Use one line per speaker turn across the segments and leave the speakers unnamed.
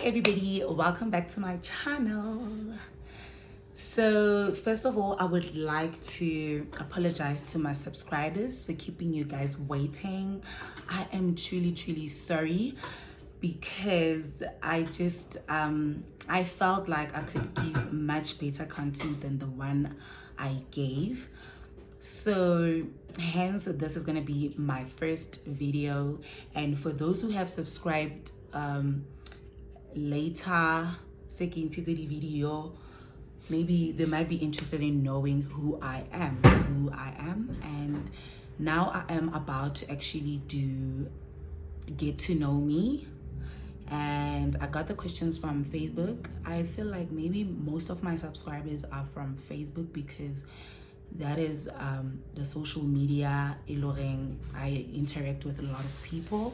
everybody, welcome back to my channel. So first of all, I would like to apologize to my subscribers for keeping you guys waiting. I am truly sorry because I just I felt like I could give much better content than the one I gave. So hence this is going to be my first video, and for those who have subscribed later, second to the video, maybe they might be interested in knowing who I am. And now I am about to actually do get to know me. And I got the questions from Facebook. I feel like maybe most of my subscribers are from Facebook because that is the social media I interact with a lot of people,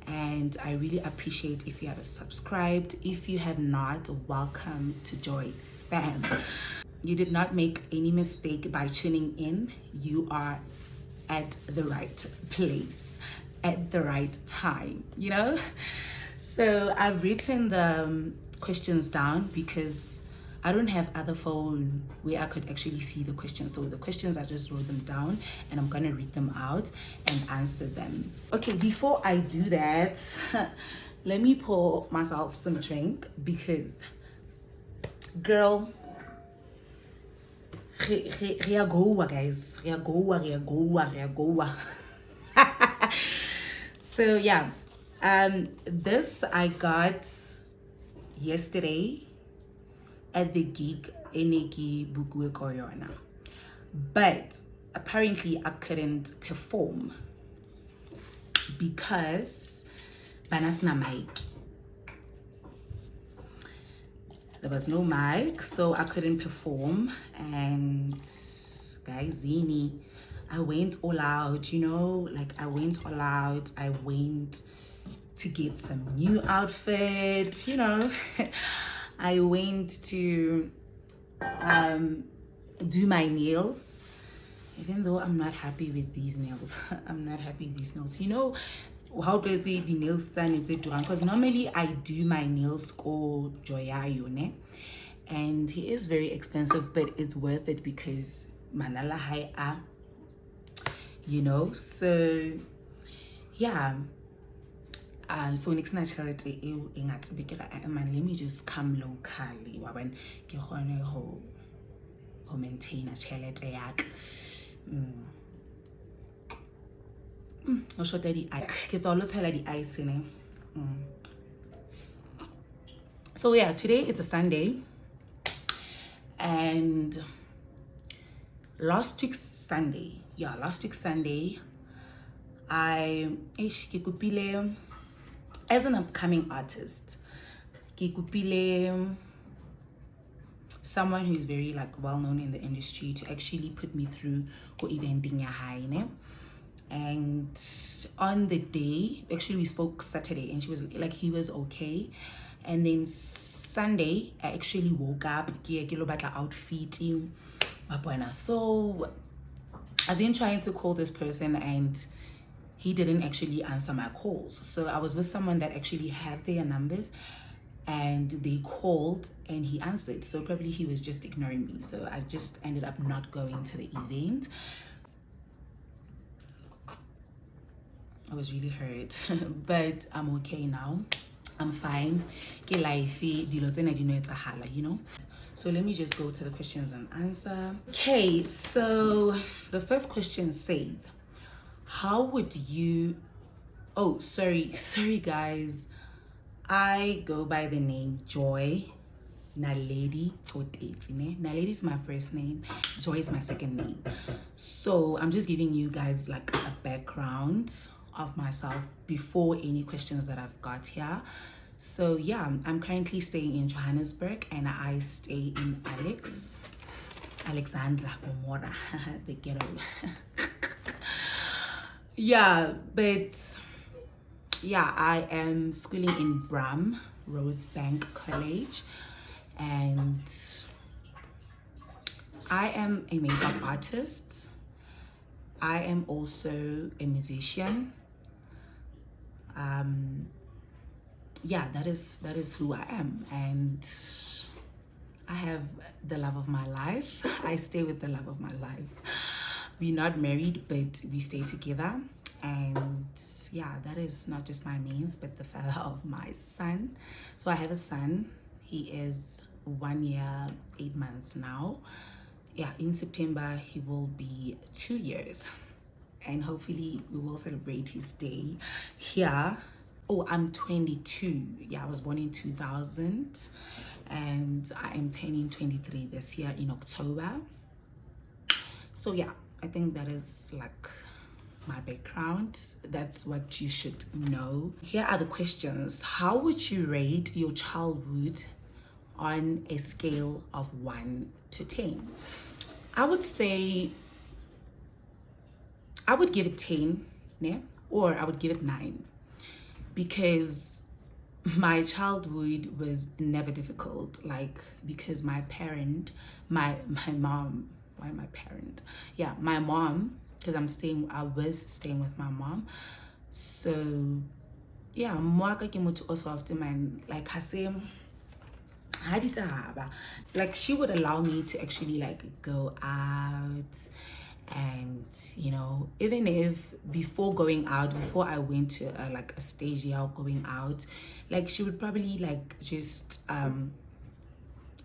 and I really appreciate if you have subscribed. If you have not, welcome to Joy's fam. You did not make any mistake by tuning in. You are at the right place at the right time, you know. So I've written the questions down because I don't have other phone where I could actually see the questions. So the questions, I just wrote them down and I'm gonna read them out and answer them. Okay, before I do that, let me pour myself some drink because, girl, guys, So yeah, this I got yesterday at the gig Eneki Bukwe Koyona, but apparently I couldn't perform because banasna mic. There was no mic, so I couldn't perform. And guys, Zini, I went all out, you know, like I went all out. I went to get some new outfit, you know. I went to do my nails, even though I'm not happy with these nails. I'm not happy with these nails. You know how busy the nails stand is it doing? Because normally I do my nails ko Joyayone, and he is very expensive, but it's worth it because manala hai a, you know. So yeah. So next charity let me just come locally when ho maintain a chelete yak. Show the it's all the ice in it. So yeah, today it's a Sunday, and last week Sunday, I as an upcoming artist, someone who is very like well known in the industry to actually put me through go eventing high. And on the day, actually we spoke Saturday, and she was like, he was okay. And then Sunday I actually woke up outfit. So I've been trying to call this person and he didn't actually answer my calls. So I was with someone that actually had their numbers, and they called and he answered. So probably he was just ignoring me. So I just ended up not going to the event. I was really hurt, but I'm okay now. I'm fine. You know. So let me just go to the questions and answer. Okay, so the first question says, how would you, oh, sorry guys, I go by the name Joy Naledi Toteti. Naledi is my first name, Joy is my second name. So I'm just giving you guys like a background of myself before any questions that I've got here. So yeah, I'm currently staying in Johannesburg, and I stay in Alexandra Pomora, the ghetto. Yeah, but yeah, I am schooling in Bram Rosebank College, and I am a makeup artist. I am also a musician. yeah, that is who I am. And I have the love of my life. I stay with the love of my life. We're not married, but we stay together. And yeah, that is not just my means, but the father of my son. So I have a son. He is 1 year, 8 months now. Yeah, in September he will be 2 years, and hopefully we will celebrate his day here. Oh, I'm 22. Yeah, I was born in 2000, and I am turning 23 this year in October. So yeah, I think that is like my background. That's what you should know. Here are the questions. How would you rate your childhood on a scale of 1 to 10? I would say I would give it 10, yeah? Or I would give it 9, because my childhood was never difficult. Like, because my parent, my mom, why my parent? Yeah, my mom, because I was staying with my mom. So yeah, mwaka ke motho o soft man, like like she would allow me to actually like go out. And you know, even if before I went to like a stage of going out, like she would probably like just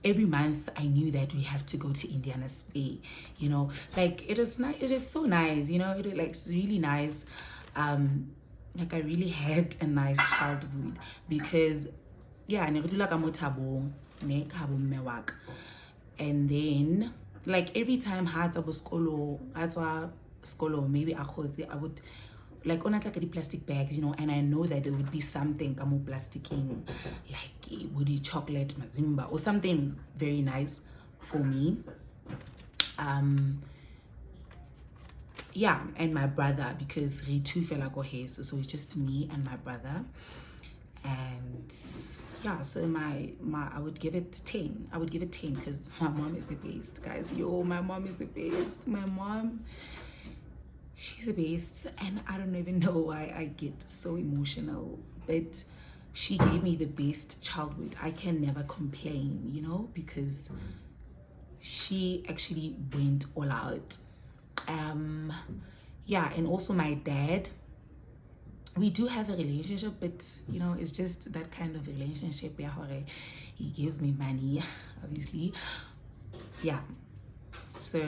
every month I knew that we have to go to Indiana's Bay, you know, like it is nice. It is so nice, you know, it is like really nice. Like I really had a nice childhood, because yeah, ne re dula ka mo Thabong, ne ka bo mme wa ka. And then like every time hats was skolo, maybe I would like on like the plastic bags, you know, and I know that there would be something kamo plasticking, like woody chocolate mazimba or something very nice for me. Yeah, and my brother, because he too fell like so it's just me and my brother. And yeah, so my I would give it 10. I would give it 10 because my mom is the best, guys. Yo, my mom is the best. My mom, she's the best. And I don't even know why I get so emotional, but she gave me the best childhood. I can never complain, you know, because she actually went all out. Yeah, and also my dad, we do have a relationship, but you know, it's just that kind of relationship where he gives me money, obviously. Yeah, so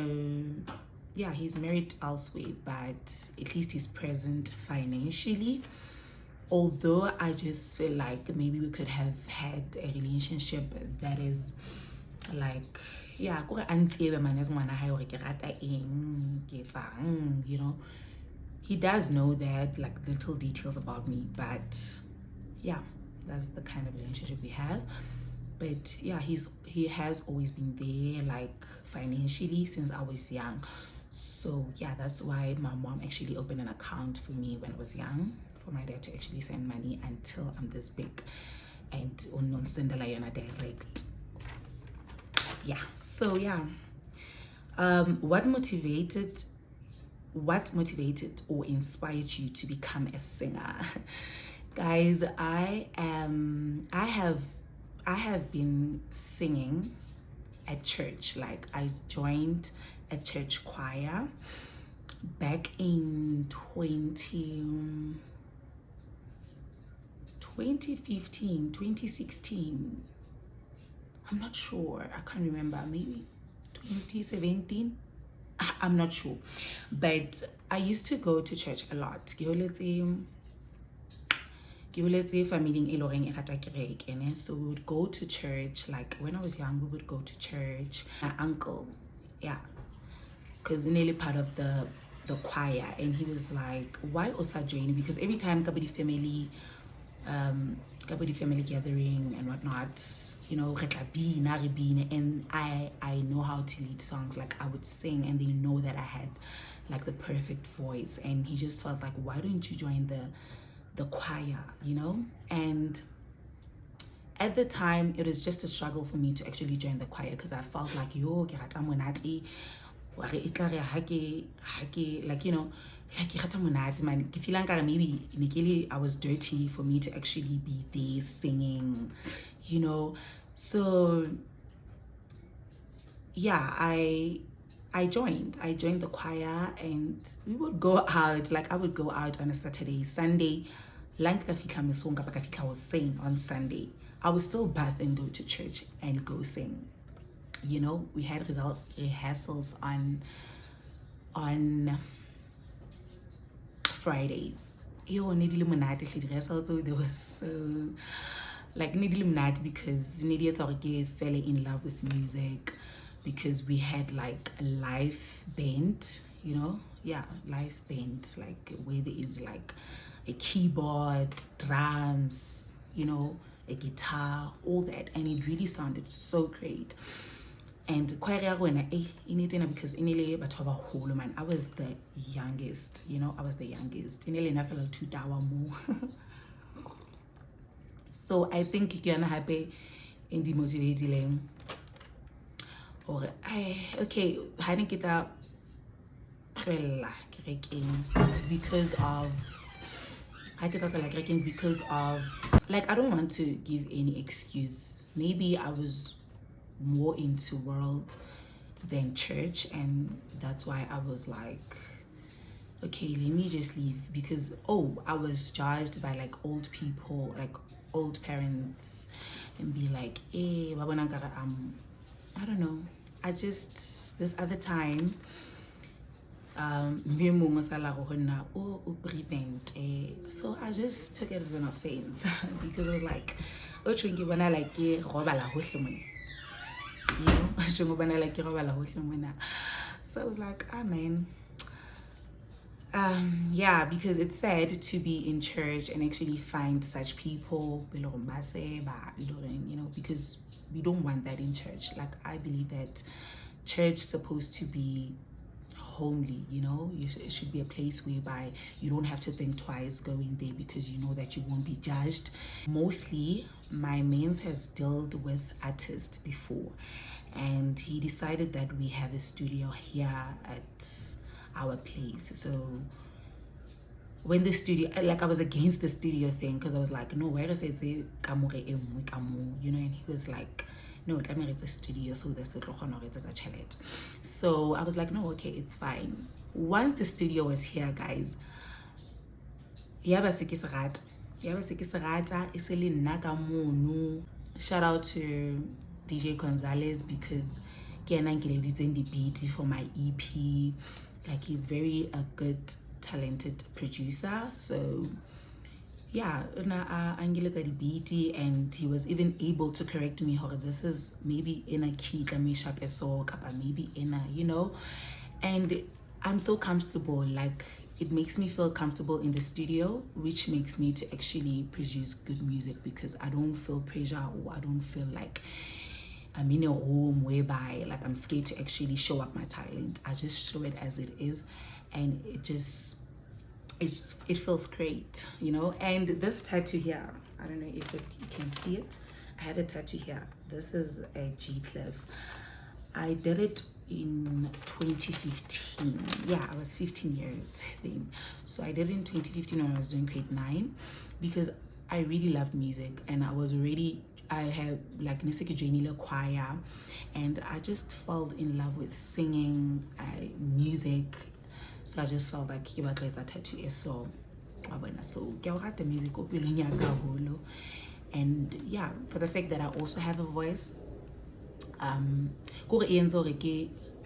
yeah, he's married elsewhere, but at least he's present financially. Although I just feel like maybe we could have had a relationship that is like, yeah, you know, he does know that, like little details about me, but yeah, that's the kind of relationship we have. But yeah, he has always been there, like financially, since I was young. So yeah, that's why my mom actually opened an account for me when I was young, for my dad to actually send money until I'm this big, and on sendela direct. Yeah, so yeah, what motivated or inspired you to become a singer? Guys, I have been singing at church. Like I joined a church choir back in 2015, 2016. I'm not sure. I can't remember. Maybe 2017. I'm not sure. But I used to go to church a lot. So we would go to church. Like when I was young, we would go to church. My uncle, yeah, because nearly part of the choir, and he was like, why Osa joining? Because every time Kabadi family gathering and whatnot, you know, and I know how to lead songs. Like I would sing, and they know that I had like the perfect voice. And he just felt like, why don't you join the choir, you know? And at the time, it was just a struggle for me to actually join the choir, because I felt like, yo, like, you know, like man, maybe I was dirty for me to actually be there singing, you know. So yeah, I joined the choir, and we would go out. Like, I would go out on a Saturday, Sunday. Like, I was sing on Sunday. I would still bath and go to church and go sing. You know, we had rehearsals on Fridays. Yo, rehearsals, so there was so like because fell in love with music, because we had like a live band, you know. Yeah, live band, like where there is like a keyboard, drums, you know, a guitar, all that, and it really sounded so great. And choir ya rona because man, I was the youngest, you know. I was the youngest. So I think ke yana happy in demotivating, or okay, hadn't get out it's because of like, I don't want to give any excuse. Maybe I was more into world than church, and that's why I was like, okay, let me just leave, because I was judged by like old people, like old parents, and be like, I don't know. I just, this other time, so I just took it as an offense because I was like, you know. So I was like, man. Yeah, because it's sad to be in church and actually find such people, you know, because we don't want that in church. Like, I believe that church is supposed to be homely, you know. It should be a place whereby you don't have to think twice going there, because you know that you won't be judged. Mostly my mains has dealt with artists before, and he decided that we have a studio here at our place. So when the studio, like, I was against the studio thing, because I was like, no, where is it, you know. And he was like, no, it's a studio, so there's a chalet. So I was like, no, okay, it's fine. Once the studio was here, guys, shout out to DJ Gonzalez, because the beat for my EP. Like, he's very a good talented producer. So yeah, the beat, and he was even able to correct me, this is maybe in a key, maybe in a, you know. And I'm so comfortable, like, it makes me feel comfortable in the studio, which makes me to actually produce good music, because I don't feel pressure, or I don't feel like I'm in a room whereby like I'm scared to actually show up my talent. I just show it as it is, and it feels great, you know. And this tattoo here, I don't know if you can see it. I have a tattoo here. This is a G-Cliff. I did it in 2015. Yeah, I was 15 years then. So I did it in 2015 when I was doing grade 9, because I really loved music, and I had like Nisiki choir, and I just fell in love with singing, music. So I just felt like a tattoo. So the music, and yeah, for the fact that I also have a voice, I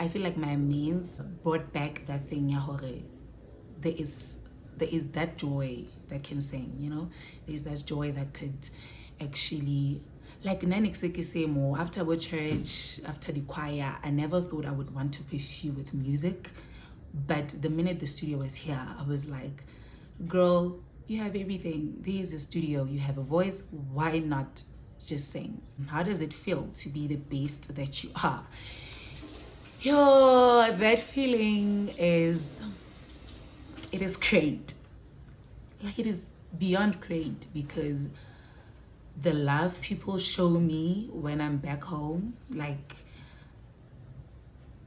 feel like my means brought back that thing. There is that joy that can sing, you know. There's that joy that could actually, like, after our church, after the choir, I never thought I would want to pursue with music. But the minute the studio was here, I was like, girl, you have everything. There's a studio, you have a voice, why not just sing? How does it feel to be the best that you are? Yo, that feeling is great. Like, it is beyond great, because the love people show me when I'm back home, like,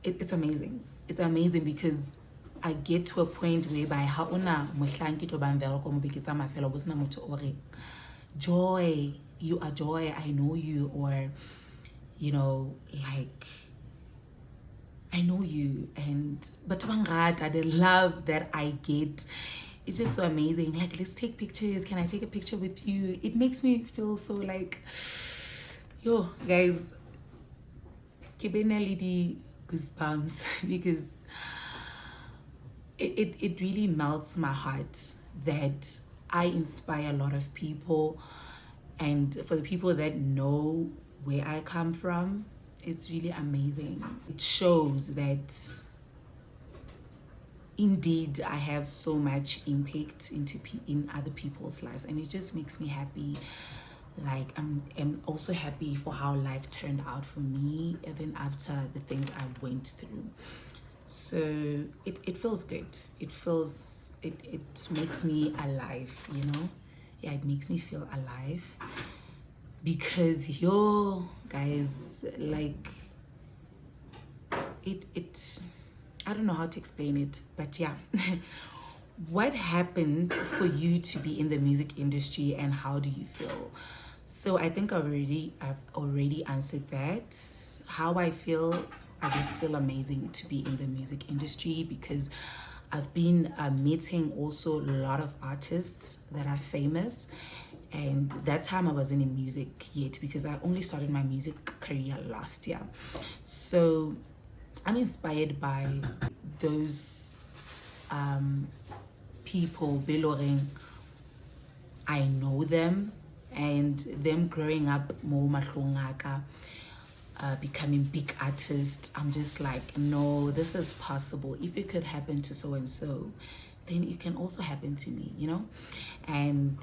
it's amazing. it's amazing because I get to a point whereby ha una mohlang ke tlo bang vero ko mo be ke tsamaya fela bo sena motho o re Joy, you are Joy, I know you, or you know, like I know you. And but the love that I get, it's just so amazing. Like, let's take pictures, can I take a picture with you? It makes me feel so like, yo guys, the goosebumps because it really melts my heart that I inspire a lot of people. And for the people that know where I come from, it's really amazing. It shows that indeed I have so much impact in other people's lives, and it just makes me happy. Like I'm also happy for how life turned out for me, even after the things I went through. So it feels good. It makes me alive, you know. Yeah, it makes me feel alive because yo guys, like it I don't know how to explain it, but yeah. What happened for you to be in the music industry and how do you feel? So I think I've already answered that. How I feel, I just feel amazing to be in the music industry because I've been meeting also a lot of artists that are famous, and that time I wasn't in music yet because I only started my music career last year. So I'm inspired by those people, Beloring. I know them, and them growing up more mahlongaka, becoming big artists. I'm just like, no, this is possible. If it could happen to so and so, then it can also happen to me, you know. And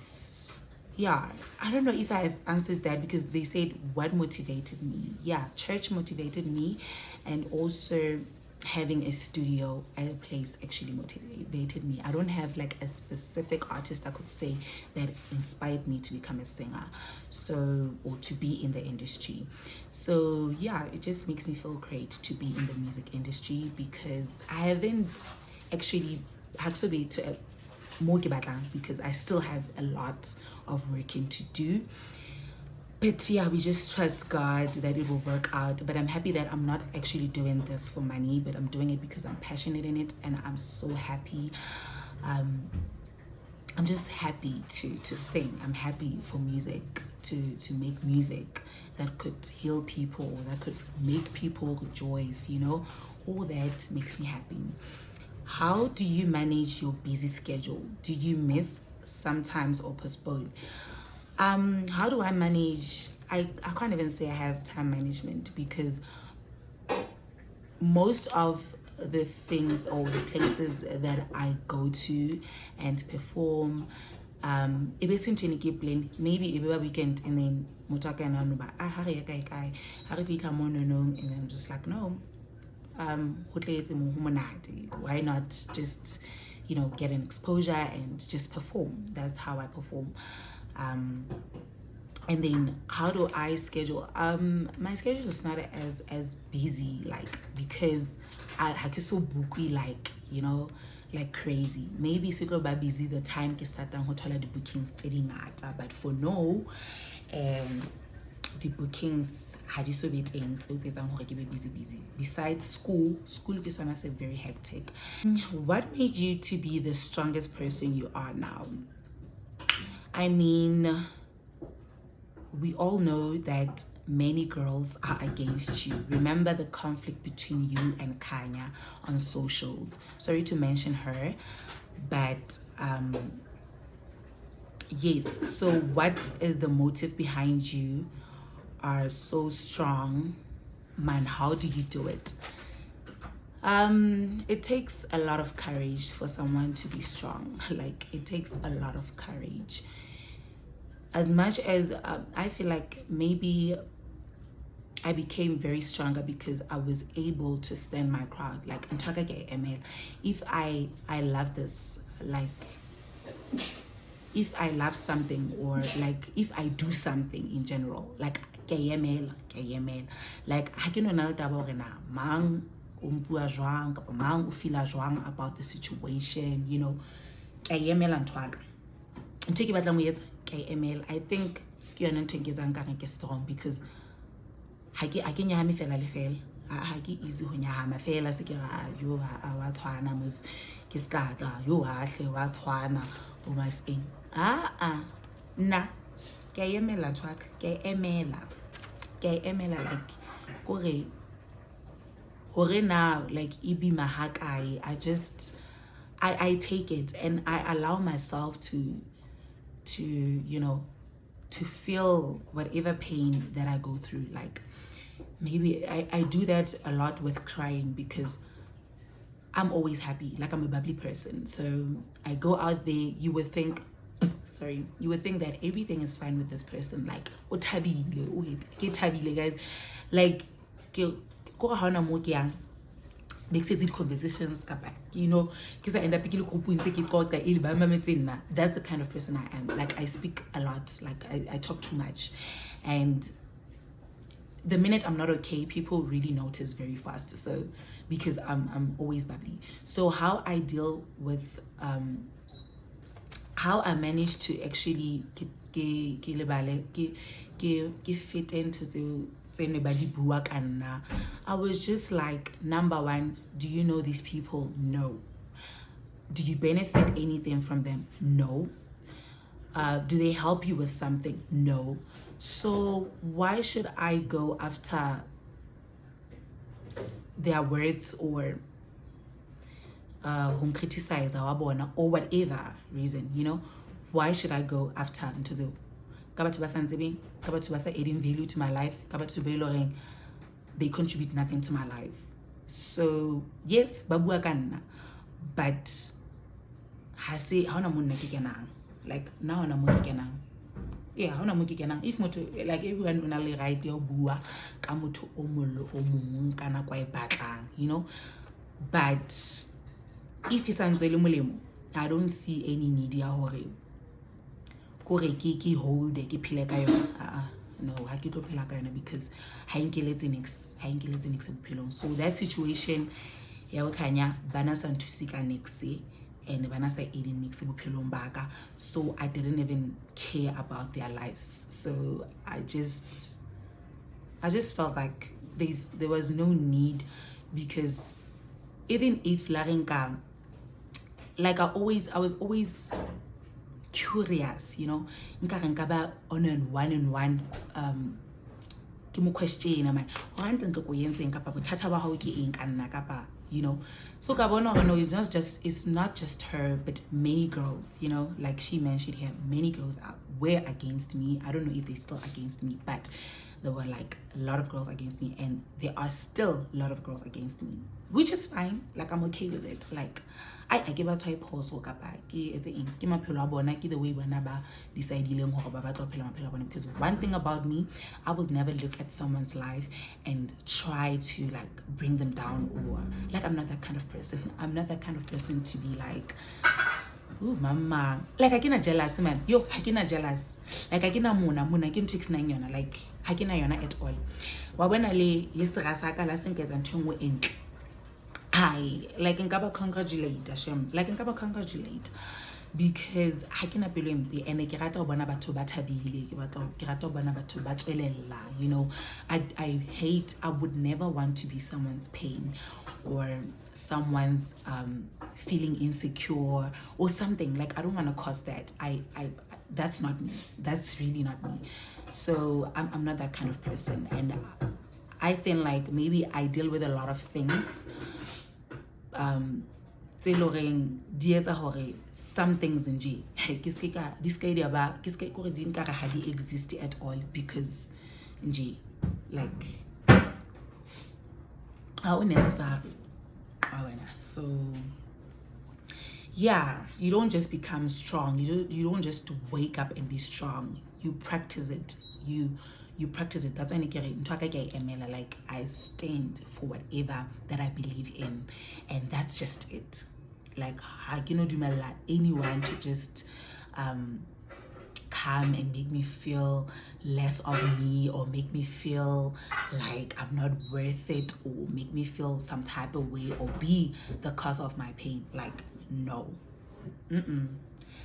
yeah, I don't know if I've answered that because they said what motivated me. Yeah, church motivated me, and also having a studio at a place actually motivated me. I don't have like a specific artist I could say that inspired me to become a singer, so, or to be in the industry. So yeah, it just makes me feel great to be in the music industry because I haven't actually had to be to more because I still have a lot of working to do. But yeah, we just trust God that it will work out. But I'm happy that I'm not actually doing this for money, but I'm doing it because I'm passionate in it, and I'm so happy. I'm just happy to sing. I'm happy for music, to make music that could heal people, that could make people rejoice, you know. All that makes me happy. How do you manage your busy schedule? Do you miss sometimes or postpone? How do I manage? I can't even say I have time management because most of the things or the places that I go to and perform, maybe every weekend, and then and then I'm just like, no, why not just, you know, get an exposure and just perform? That's how I perform. And then how do I schedule? My schedule is not as busy, like, because I get so booky, like, you know, like crazy. Maybe it's by busy the time can start down hotel the bookings steady at, but for now, the bookings had you so bit in so it's busy. Besides school is honestly very hectic. What made you to be the strongest person you are now? I mean, we all know that many girls are against you. Remember the conflict between you and Khanya on socials. Sorry to mention her, but yes. So what is the motive behind you are so strong? Man, how do you do it? It takes a lot of courage for someone to be strong. Like, it takes a lot of courage. As much as I feel like maybe I became very stronger because I was able to stand my ground. Like, if I love this, like, if I love something, or like if I do something in general, like like I can mang bua jwang kapa mang o feela jwang about the situation, you know, ke a emela ntho aka ntho ke batlang ho etsa ke a emela. I think ke yona ntho ke etsang ka ke strong because ha ke nyahame fela le fela ha ke easy ho nyahama fela se ke ra yo wa tshwana mos ke skatla yo hahle wa tshwana o mas eng na ke a emela ntho aka ke a emela like kore hore now like ibi mahakae I take it and I allow myself to you know to feel whatever pain that I go through. Like maybe I do that a lot with crying because I'm always happy, like I'm a bubbly person, so I go out there, you would think that everything is fine with this person, like o thabile o happy ke thabile guys, like ke go hana mo ke yang make sense conversations kapa you know because I end up picking group ntse ke qoqa ile ba mametse nna. That's the kind of person I am. Like I speak a lot, like I talk too much, and the minute I'm not okay, people really notice very fast. So because I'm always bubbly. So how I deal with how I managed to actually fit into the I was just like, number one, do you know these people? No. Do you benefit anything from them? No. Do they help you with something? No. So why should I go after their words or criticize or whatever reason, you know? Why should I go after into the adding value to my life? They contribute nothing to my life. So yes, babua kanna, but hase haona monna ke kenang. Like now na mo ke kenang. Yeah, haona mo ke kenang. If motho like everyone una le right ya bua ka motho o mollo o mong kana kwa e batlang, you know? But if it's le molemo, I don't see any need ya hore ki hold ke phile ka yona. No, ha ke tlo phela ka yona because ha inkeletse nix bophelong. So that situation ya Khanya bana sa nthusi ka nix and bana sa eding nix bophelong baka. So I didn't even care about their lives. So I just felt like there was no need, because even if Larinka, like I was always curious, you know, nka on and one ke mo question am I ntse go yenteng kapa bothata ba hao ke eng ka nna kapa, you know. So ka bona no, it's not just her, but many girls, you know, like she mentioned here, many girls were against me. I don't know if they're still against me, but there were like a lot of girls against me, and there are still a lot of girls against me, which is fine. Like I'm okay with it. Like I give a type also kapa ke etse eng ke maphelo a bona ke the way bona ba decidileng hore ba batla phela maphelo a bona. Because one thing about me, I would never look at someone's life and try to like bring them down, or like I'm not that kind of person. I'm not that kind of person to be like, ooh mama, like I get jealous, man. Yo, I get jealous. Like I get mona ke ntho exna yona, like I get yona at all. Wa bona le sera sa ka la senketsa ntho engwe entle. I like nkaba congratulate Hashem, like nkaba congratulate, because ha ke na pelo empe and ke rata ho bona batho ba thabile, ke rata ho bona batho ba tswelella, you know. I would never want to be someone's pain or someone's feeling insecure or something. Like I don't want to cause that. That's not me. That's really not me. So I'm not that kind of person, and I think like maybe I deal with a lot of things tse loreng di etsa hore some things nje ke ska di aba ke ska gore di nkare ha di exist at all, because nje like how necessary. So yeah, you don't just become strong. You don't just wake up and be strong. You practice it. You practice it. That's why like I stand for whatever that I believe in, and that's just it. Like I cannot do anyone to just come come and make me feel less of me, or make me feel like I'm not worth it, or make me feel some type of way, or be the cause of my pain. Like, no.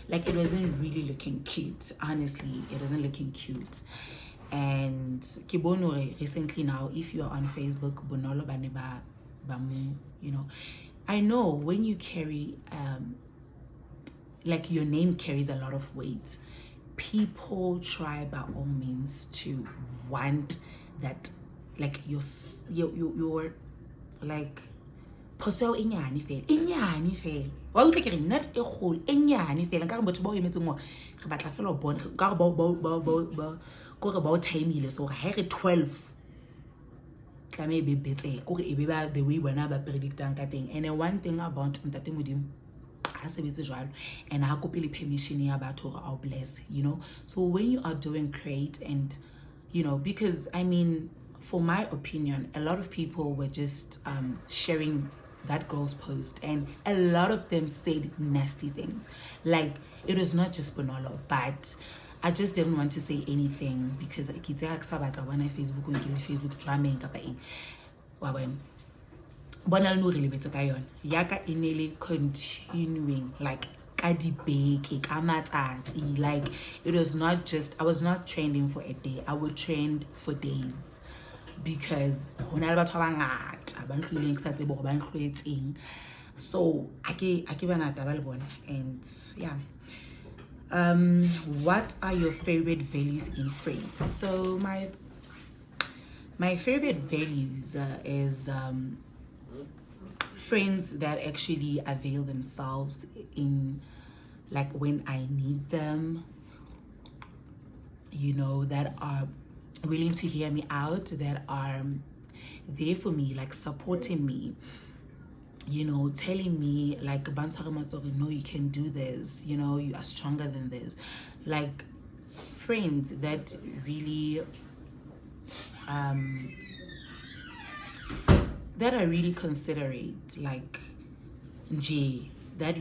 Like, it wasn't really looking cute. Honestly, it wasn't looking cute. And Kibono recently now, if you are on Facebook, Bonolo Baneba Bamu, you know, I know when you carry like your name carries a lot of weight, people try by all means to want that, like your like poso inyani fel wa utlwa ke re not e kgolo inyani fel ka re batho ba o emetseng mo re batla fela o bona ka re ba go re ba o timeile so ga re 12 tlame be betse go e be ba the way bona ba predictang ka teng. And one thing about ntate modimo ha sebetse jwalo, and ha kopile permission ya batho gore I'll bless, you know. So when you are doing great, and you know, because I mean, for my opinion, a lot of people were just sharing that girl's post, and a lot of them said nasty things. Like, it was not just Bonolo, but I just didn't want to say anything because when I Facebook drumming bona no really better ka yona yaka inele continuing like ka dibeke ka matsatsi. Like, it was not just, I was not trending for a day, I would trend for days, because hona le batho ba ngata ba nhlwileng sa tsebo ba nhlwetseng. So I bana taba le bona. And yeah, what are your favorite values in friends? So my favorite values is friends that actually avail themselves in, like, when I need them, you know, that are willing to hear me out, that are there for me, like supporting me, you know, telling me like, no, you can do this, you know, you are stronger than this. Like, friends that really that are really considerate, like J, that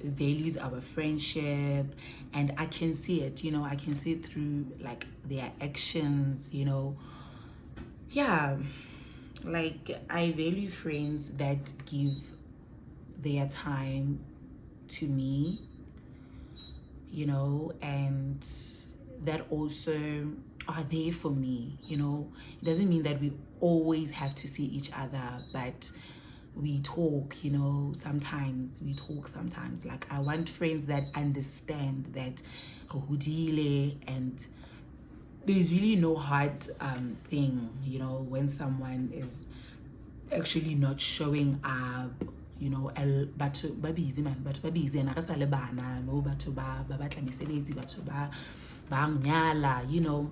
values our friendship. And I can see it, you know, I can see it through like their actions, you know. Yeah, like, I value friends that give their time to me, you know, and that also are there for me, you know. It doesn't mean that we always have to see each other, but we talk, you know, sometimes we talk sometimes. Like, I want friends that understand that and there's really no hard thing, you know, when someone is actually not showing up, you know. Batho ba busy man, batho ba busy na ka sa le bana, no, batho ba batla mesebetsi, batho ba nyala, you know,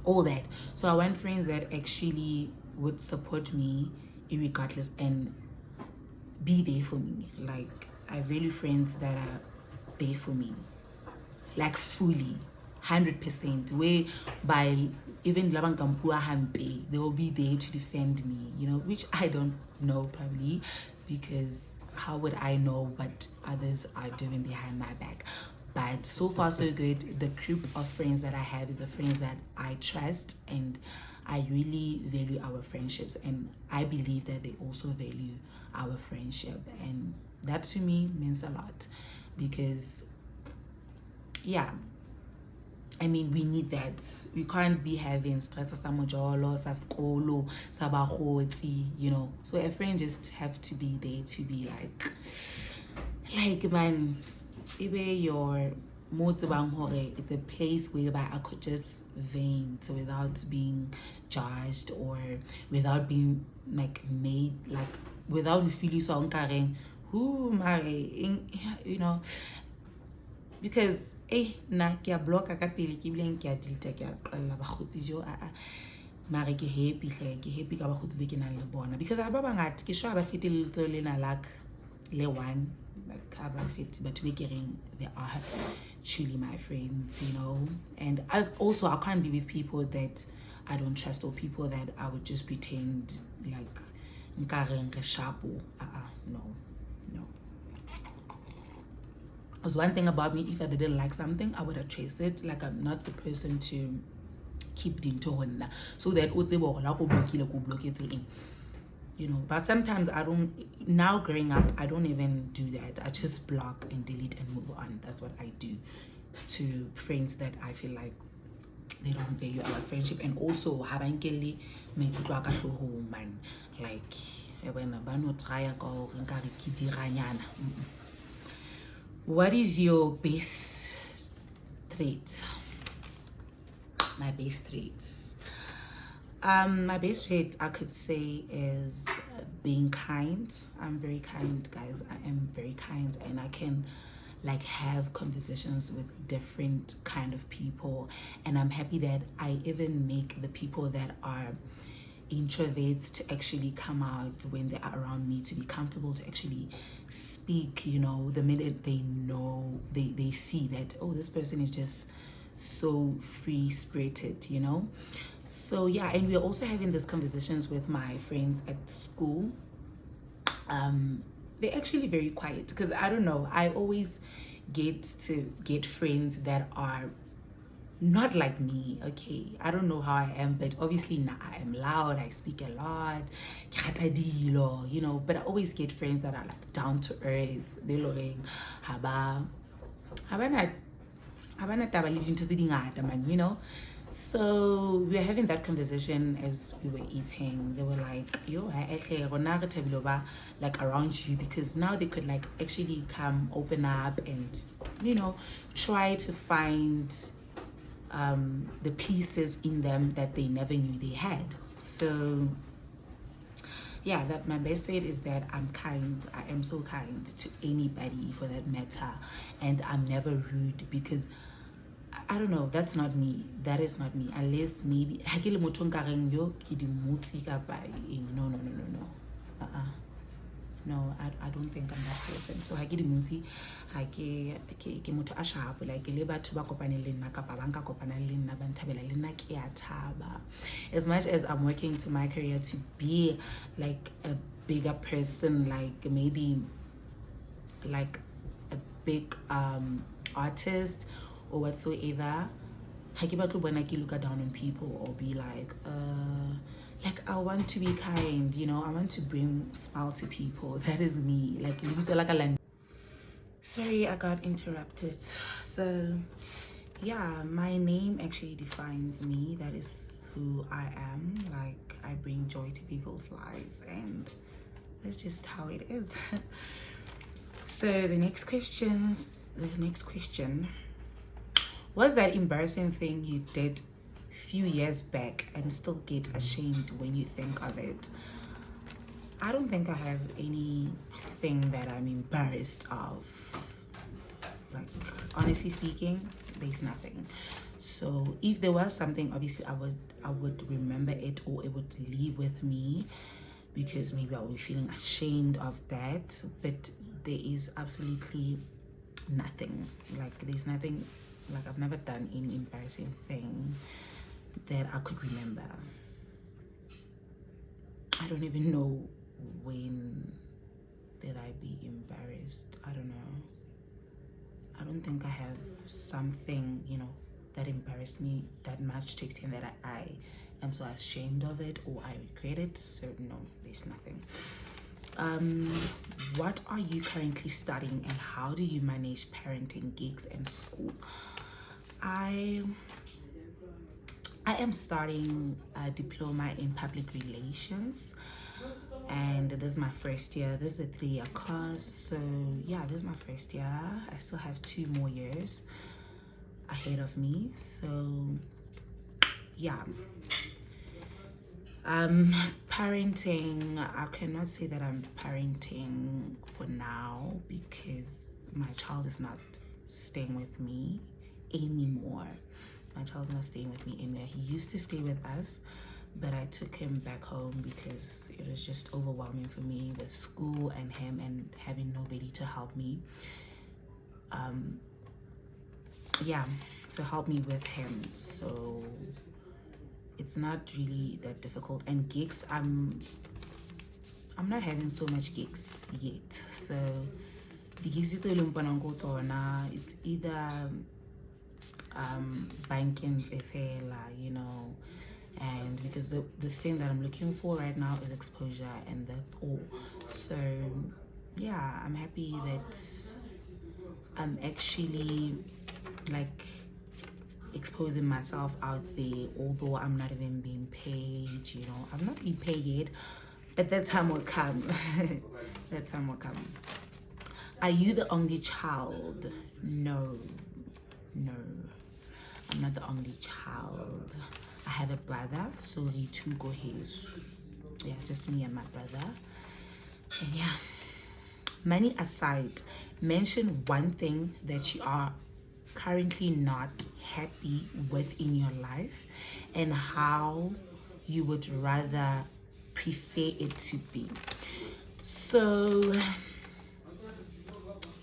all that. So I want friends that actually would support me irregardless and be there for me. Like, I value friends that are there for me, like fully 100%, where by even labang kampua hampe, they will be there to defend me, you know, which I don't know, probably, because how would I know what others are doing behind my back? But so far so good. The group of friends that I have is the friends that I trust, and I really value our friendships, and I believe that they also value our friendship, and that to me means a lot, because yeah, I mean, we need that. We can't be having stress sa mojolo, sa skolo, sa bagotsi, you know. So a friend just have to be there to be like man, ebe your it's a place whereby I could just vent without being judged, or without being like made, like without feeling so uncaring, who you know. Because na ke a blocka ka pele ke bileng ke a delete ke a tlolla bagotsi jo mare ke happy ka bagotsi be ke nang le bona, because ba bangata ke sure ba fetile tso le na like le one, like ka ba feti batho be ke reng they are truly my friends, you know. And I can't be with people that I don't trust, or people that I would just pretend like nkareng re shapo. No. Because one thing about me, if I didn't like something, I would address it. Like, I'm not the person to keep dinto so that you know. But sometimes I don't. Now growing up, I don't even do that. I just block and delete and move on. That's what I do to friends that I feel like they don't value our friendship. And also habankele maikutlo a ka hlohong man, like when ba no try ka hore nka re ke diranyana. What is your best trait? My best traits. My best trait I could say is being kind. I'm very kind, guys. I am very kind, and I can like have conversations with different kind of people, and I'm happy that I even make the people that are introverts to actually come out when they are around me, to be comfortable to actually speak. You know, the minute they know, they see that, oh, this person is just so free-spirited, you know. So yeah, and we're also having these conversations with my friends at school. They're actually very quiet because I don't know, I always get friends that are not like me. Okay, I don't know how I am, but obviously now I am loud, I speak a lot, you know. But I always get friends that are like down to earth. You know. So we were having that conversation as we were eating. They were like, yo, like around you, because now they could like actually come open up and, you know, try to find the pieces in them that they never knew they had. So yeah, that my best trait is that I'm kind. I am so kind to anybody for that matter, and I'm never rude, because I don't know, that's not me. That is not me. Unless maybe no. No, I don't think I'm that person. So I get muti, I ke motho a sharp, like le batho ba kopane le nna kapa ba nka kopana le nna ba nthabela le nna ke a thaba. As much as I'm working to my career to be like a bigger person, like maybe like a big artist or whatsoever, ha ke batle bona ke look down on people or be like I want to be kind, you know. I want to bring smile to people. That is me. Like a sorry, I got interrupted. So yeah, my name actually defines me. That is who I am. Like, I bring joy to people's lives, and that's just how it is. So the next question, what's that embarrassing thing you did few years back and still get ashamed when you think of it? I don't think I have anything that I'm embarrassed of. Like, honestly speaking, there's nothing. So if there was something, obviously I would remember it, or it would leave with me, because maybe I'll be feeling ashamed of that. But there is absolutely nothing. Like, there's nothing. Like, I've never done any embarrassing thing that I could remember. I don't even know when did I be embarrassed. I don't know. I don't think I have something, you know, that embarrassed me that much to extent that I am so ashamed of it or I regret it. So no, there's nothing. What are you currently studying, and how do you manage parenting, gigs, and school? I am starting a diploma in public relations, and this is my first year. This is a 3-year course, so yeah, this is my first year. I still have 2 more years ahead of me. So yeah, parenting, I cannot say that I'm parenting for now, because my child is not staying with me anymore. My child's not staying with me anymore. He used to stay with us, but I took him back home because it was just overwhelming for me with school and him and having nobody to help me. Yeah, to help me with him. So it's not really that difficult. And gigs, I'm not having so much gigs yet. So it's either banking you know, and because the thing that I'm looking for right now is exposure, and that's all. So yeah, I'm happy that I'm actually like exposing myself out there, although I'm not even being paid, you know. I'm not being paid yet, but that time will come. That time will come. Are you the only child? No, no, I'm not the only child. I have a brother, sorry to go his. Yeah, just me and my brother. And yeah, money aside, mention one thing that you are currently not happy with in your life and how you would rather prefer it to be. So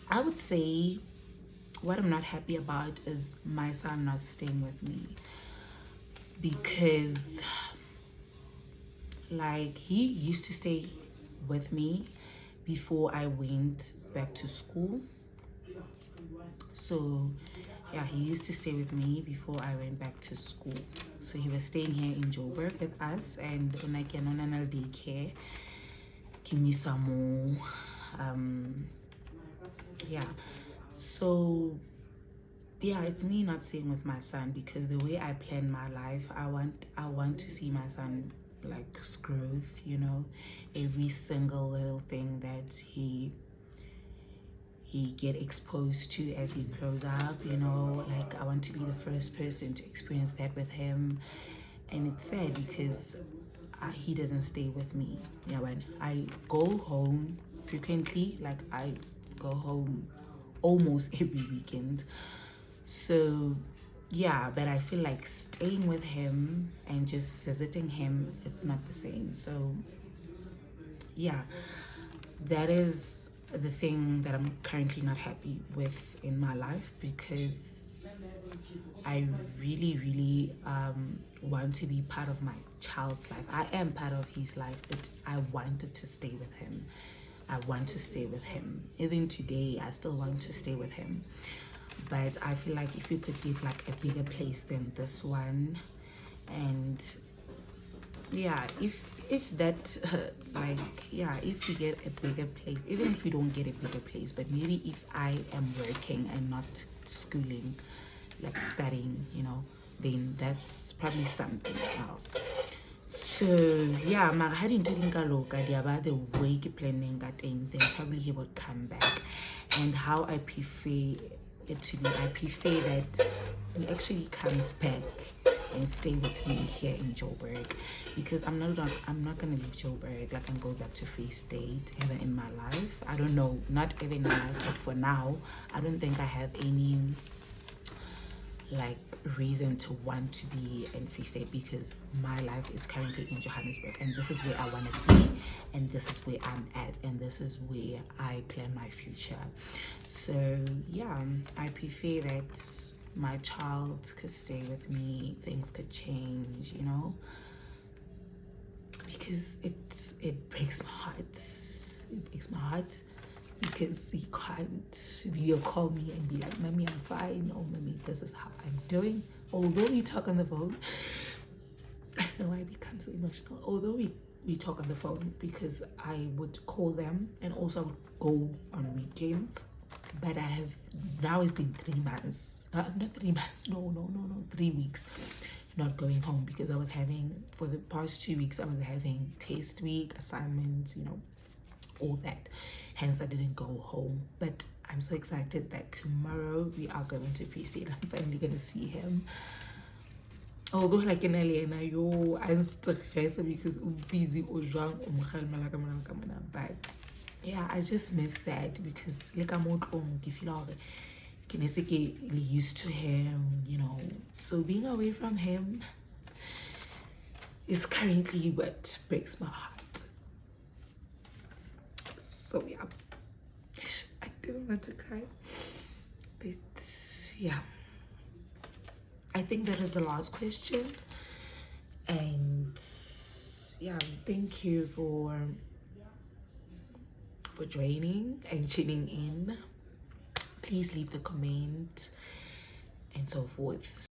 I would say what I'm not happy about is my son not staying with me, because like he used to stay with me before I went back to school. So yeah, he used to stay with me before I went back to school. So he was staying here in Joburg with us, and when I can on an daycare, give me some more. Yeah, so yeah, it's me not staying with my son because the way I plan my life, I want to see my son like growth, you know, every single little thing that he get exposed to as he grows up, you know. Like I want to be the first person to experience that with him. And it's sad because he doesn't stay with me. Yeah, when I go home frequently, like I go home almost every weekend. So yeah, but I feel like staying with him and just visiting him, it's not the same. So yeah, that is the thing that I'm currently not happy with in my life, because I really want to be part of my child's life. I am part of his life, but I wanted to stay with him. I want to stay with him. Even today, I still want to stay with him. But I feel like if we could get like a bigger place than this one, and yeah, if that like yeah, if we get a bigger place, even if we don't get a bigger place, but maybe if I am working and not schooling, like studying, you know, then that's probably something else. So yeah, mara ha dintho di nka loka di aba the way ke planning ka teng, then probably he would come back. And how I prefer it to be, I prefer that he actually comes back and stay with me here in Joburg, because I'm not gonna leave Joburg like and go back to Free State ever in my life. I don't know, not ever in my life, but for now I don't think I have any like reason to want to be in Free State, because my life is currently in Johannesburg, and this is where I want to be, and this is where I'm at, and this is where I plan my future. So yeah, I prefer that my child could stay with me, things could change, you know, because it breaks my heart. It breaks my heart because he can't video call me and be like, "Mommy, I'm fine," or "Mommy, this is how I'm doing." Although we talk on the phone, I know I become so emotional. Although we talk on the phone, because I would call them, and also I would go on weekends. But I have, now it's been 3 months, not 3 months, no, 3 weeks not going home, because I was having, for the past 2 weeks, I was having test week, assignments, you know, all that. Hence I didn't go home. But I'm so excited that tomorrow we are going to Free State. I'm finally going to see him. Although like in Elena, yo, I'm stuck because I'm busy or drunk, but yeah, I just miss that, because like I'm out on, you feel like used to him, you know. So being away from him is currently what breaks my heart. So yeah, I didn't want to cry, but yeah, I think that is the last question. And yeah, thank you for for joining and tuning in. Please leave the comment and so forth.